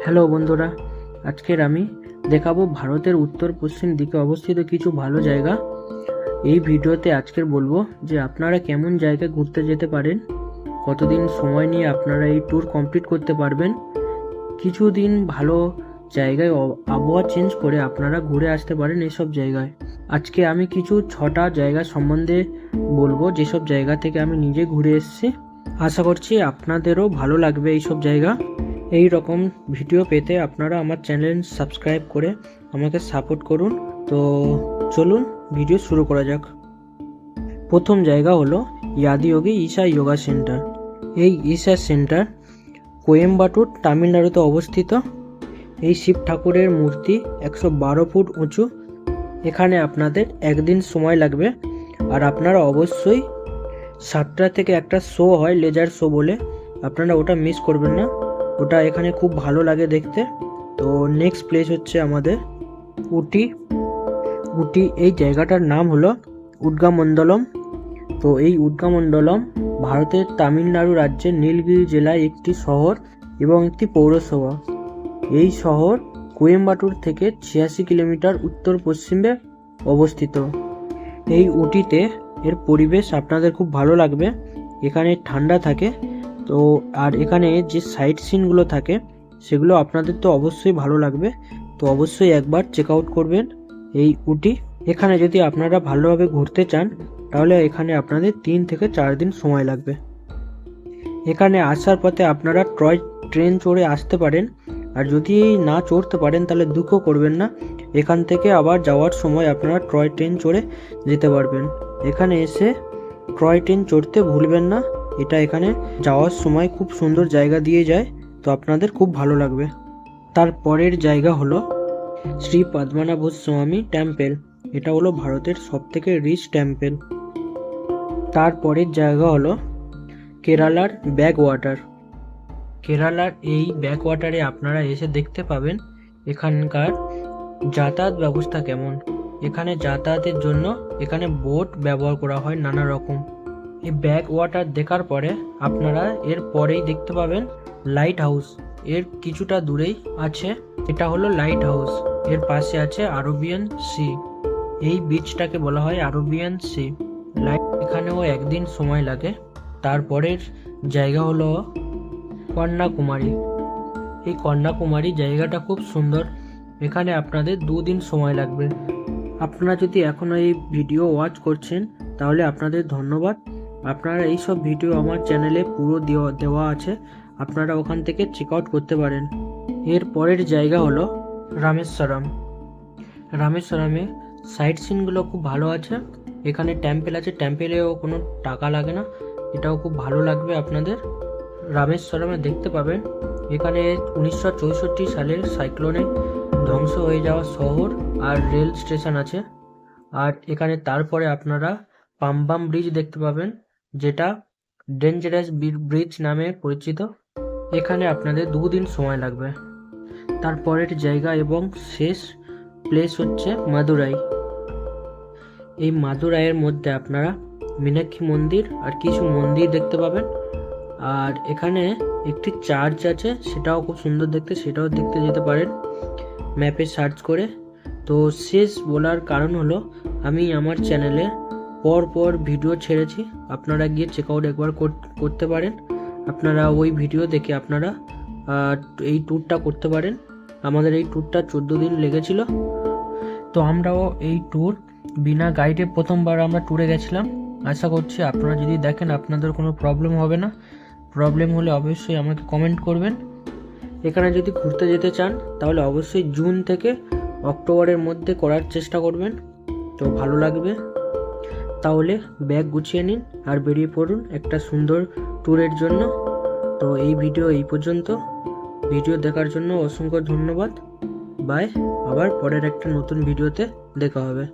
Hello বন্ধুরা, আজকের আমি দেখাবো ভারতের উত্তর পশ্চিম দিকে অবস্থিত কিছু ভালো জায়গা। এই ভিডিওতে আজকের বলবো যে আপনারা কেমন জায়গায় ঘুরতে যেতে পারেন, কতদিন সময় নিয়ে আপনারা এই ট্যুর কমপ্লিট করতে পারবেন। কিছুদিন ভালো জায়গায় আবহাওয়া চেঞ্জ করে আপনারা ঘুরে আসতে পারেন এইসব জায়গায়। আজকে আমি কিছু 6টা জায়গা সম্বন্ধে বলবো যেসব জায়গা থেকে আমি নিজে ঘুরে এসেছি। আশা করছি আপনাদেরও ভালো লাগবে এইসব জায়গা। এই রকম ভিডিও পেতে আপনারা আমার চ্যানেল সাবস্ক্রাইব করে আমাকে সাপোর্ট করুন। তো চলুন ভিডিও শুরু করা যাক। প্রথম জায়গা হলো আদিয়োগী ঈশা যোগা সেন্টার। এই ঈশা সেন্টার কোয়েম্বাটুর, তামিলনাড়ুতে অবস্থিত। এই শিব ঠাকুরের মূর্তি 112 ফুট উঁচু। এখানে আপনাদের একদিন সময় লাগবে। আর আপনারা অবশ্যই 7টা থেকে একটা শো হয়, লেজার শো বলে, আপনারা ওটা মিস করবেন না। ওটা এখানে খুব ভালো লাগে দেখতে। তো নেক্সট প্লেস হচ্ছে আমাদের উটি। এই জায়গাটার নাম হলো উডগামণ্ডলম। তো এই উডগামণ্ডলম ভারতের তামিলনাড়ু রাজ্যের নীলগিরি জেলায় একটি শহর এবং একটি পৌরসভা। এই শহর কোয়েম্বাটুর থেকে 86 কিলোমিটার উত্তর পশ্চিমে অবস্থিত। এই উটিতে এর পরিবেশ আপনাদের খুব ভালো লাগবে। এখানে ঠান্ডা থাকে। তো আর এখানে যে সাইট সিনগুলো থাকে সেগুলো আপনাদের তো অবশ্যই ভালো লাগবে। তো অবশ্যই একবার চেক আউট করবেন এই উটি। এখানে যদি আপনারা ভালোভাবে ঘুরতে চান তাহলে এখানে আপনাদের 3 থেকে 4 দিন সময় লাগবে। এখানে আসার পথে আপনারা টয় ট্রেন চড়ে আসতে পারেন। আর যদি না চড়তে পারেন তাহলে দুঃখ করবেন না, এখান থেকে আবার যাওয়ার সময় আপনারা টয় ট্রেন চড়ে যেতে পারবেন। এখানে এসে টয় ট্রেন চড়তে ভুলবেন না। এটা এখানে যাওয়ার সময় খুব সুন্দর জায়গা দিয়ে যায়। তো আপনাদের খুব ভালো লাগবে। তারপরের জায়গা হলো শ্রী পদ্মনাভ স্বামী টেম্পল। এটা হলো ভারতের সবথেকে রিচ টেম্পল। তারপরের জায়গা হলো কেরালার ব্যাক ওয়াটার। কেরালার এই ব্যাক ওয়াটারে আপনারা এসে দেখতে পাবেন এখানকার যাতায়াত ব্যবস্থা কেমন। এখানে যাতায়াতের জন্য এখানে বোট ব্যবহার করা হয় নানা রকম। এই ব্যাক ওয়াটার দেখার পরে আপনারা এর পরেই দেখতে পাবেন লাইট হাউস। এর কিছুটা দূরেই আছে, এটা হলো লাইট হাউস। এর পাশে আছে আরবিয়ান সি। এই বিচটাকে বলা হয় আরবিয়ান সি। এখানেও একদিন সময় লাগে। তারপরের জায়গা হলো কন্যাকুমারী। এই কন্যাকুমারী জায়গাটা খুব সুন্দর। এখানে আপনাদের 2 দিন সময় লাগবে। আপনারা যদি এখনো এই ভিডিও ওয়াচ করছেন তাহলে আপনাদের ধন্যবাদ। আপনারা এই সব ভিডিও আমার চ্যানেলে পুরো দেওয়া আছে, আপনারা ওখান থেকে চেক আউট করতে পারেন। এর পরের জায়গা হলো রামেশ্বরম। রামেশ্বরমে সাইট সিনগুলো খুব ভালো আছে। এখানে টেম্পেল আছে, টেম্পেলেও কোনো টাকা লাগে না। এটাও খুব ভালো লাগবে আপনাদের। রামেশ্বরমে দেখতে পাবেন এখানে 1964 সালের সাইক্লোনে ধ্বংস হয়ে যাওয়া শহর আর রেল স্টেশন আছে। আর এখানে তারপরে আপনারা পাম্বাম ব্রিজ দেখতে পাবেন, যেটা ডেঞ্জারাস ব্রিজ নামে পরিচিত। এখানে আপনাদের 2 দিন সময় লাগবে। তারপরের জায়গা এবং শেষ প্লেস হচ্ছে মাদুরাই। এই মাদুরাইয়ের মধ্যে আপনারা মীনাক্ষী মন্দির আর কিছু মন্দির দেখতে পাবেন। আর এখানে একটি চার্চ আছে, সেটাও খুব সুন্দর দেখতে, সেটাও দেখতে যেতে পারেন ম্যাপে সার্চ করে। তো শেষ বলার কারণ হলো আমি আমার চ্যানেলে পর ভিডিও ছেড়েছি, আপনারা গিয়ে চেক আউট একবার করতে পারেন। আপনারা ওই ভিডিও দেখে আপনারা এই ট্যুরটা করতে পারেন। আমাদের এই ট্যুরটা 14 দিন লেগেছিল। তো আমরাও এই ট্যুর বিনা গাইডে প্রথমবার আমরা ট্যুরে গেছিলাম। আশা করছি আপনারা যদি দেখেন আপনাদের কোনো প্রবলেম হবে না। প্রবলেম হলে অবশ্যই আমাকে কমেন্ট করবেন। এখানে যদি ঘুরতে যেতে চান তাহলে অবশ্যই জুন থেকে অক্টোবরের মধ্যে করার চেষ্টা করবেন, তো ভালো লাগবে। তাহলে ব্যাগ গুছিয়ে নিন আর বেরিয়ে পড়ুন একটা সুন্দর ট্যুরের জন্য। তো এই ভিডিও এই পর্যন্ত। ভিডিও দেখার জন্য অসংখ্য ধন্যবাদ। বাই। আবার পরের একটা নতুন ভিডিওতে দেখা হবে।